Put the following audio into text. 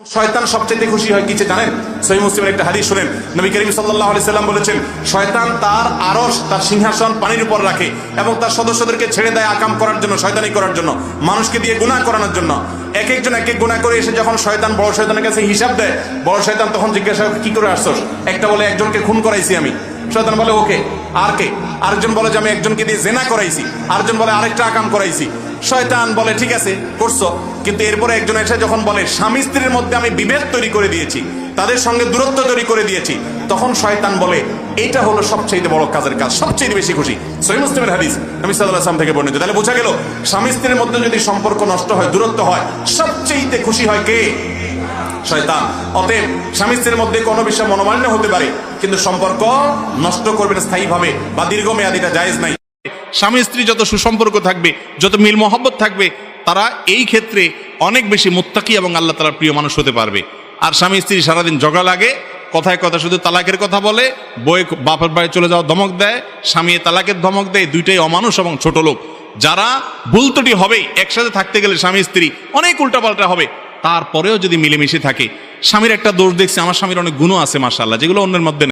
শয়তান সবচেয়ে খুশি হয় কিসে জানেন? সহিহ মুসলিমের একটা হাদিস শুনেন। নবী করিম সাল্লাল্লাহু আলাইহি সাল্লাম বলেছেন, শয়তান তার আরশ, তার সিংহাসন পানির উপর রাখে এবং তার সদস্যদেরকে ছেড়ে দেয় আকাম করার জন্য, শয়তানি করার জন্য, মানুষকে দিয়ে গুনাহ করানোর জন্য। এক একজন এক এক গুনাহ করে এসে যখন শয়তান বড় শয়তানের কাছে হিসাব দেয়, বড় শয়তান তখন জিজ্ঞাসা করে, কি করে আসছস? একটা বলে, একজনকে খুন করাইছি আমি। শয়তান বলে, ওকে, আর কে? আরেকজন বলে যে আমি একজনকে দিয়ে জিনা করাইছি। আরেকজন বলে আরেকটা আকাম করাইছি। শয়তান বলে, ঠিক আছে করছো, কিন্তু এরপরে একজন এসে যখন বলে স্বামী স্ত্রীর মধ্যে আমি বিভেদ তৈরি করে দিয়েছি, তাদের সঙ্গে দূরত্ব তৈরি করে দিয়েছি, তখন শয়তান বলে এটা হলো সবচেয়ে বড় কাজের কাজ, সবচেয়ে বেশি খুশি। সহিহ মুসলিমের হাদিস, নবী সাল্লাল্লাহু আলাইহি ওয়াসাল্লাম থেকে বর্ণিত। তাহলে বোঝা গেল স্বামী স্ত্রীর মধ্যে যদি সম্পর্ক নষ্ট হয়, দূরত্ব হয়, সবচেয়ে খুশি হয় কে? শয়তান। অতএব স্বামী স্ত্রীর মধ্যে কোনো বিষয় মনোমালিন্য হতে পারে, কিন্তু সম্পর্ক নষ্ট করবেন স্থায়ীভাবে বা দীর্ঘমেয়াদী, এটা জায়েজ নাই। স্বামী স্ত্রী যত সুসম্পর্ক থাকবে, যত মিল মহব্বত থাকবে, তারা এই ক্ষেত্রে অনেক বেশি মুত্তাকি এবং আল্লাহ তাআলার প্রিয় মানুষ হতে পারবে। আর স্বামী স্ত্রী সারাদিন ঝগড়া লাগে, কথায় কথা শুধু তালাকের কথা বলে, বই বাপের বাড়ি চলে যাওয়ার ধমক দেয়, স্বামী তালাকের ধমক দেয়, দুইটাই অমানুষ এবং ছোট লোক। যারা ভুল ত্রুটি হবে, একসাথে থাকতে গেলে স্বামী স্ত্রী অনেক উল্টাপাল্টা হবে, তারপরেও যদি মিলেমিশে থাকে, স্বামীর একটা দোষ দেখছে, আমার স্বামীর অনেক গুণ আছে মাশাআল্লাহ, যেগুলো অন্যের মধ্যে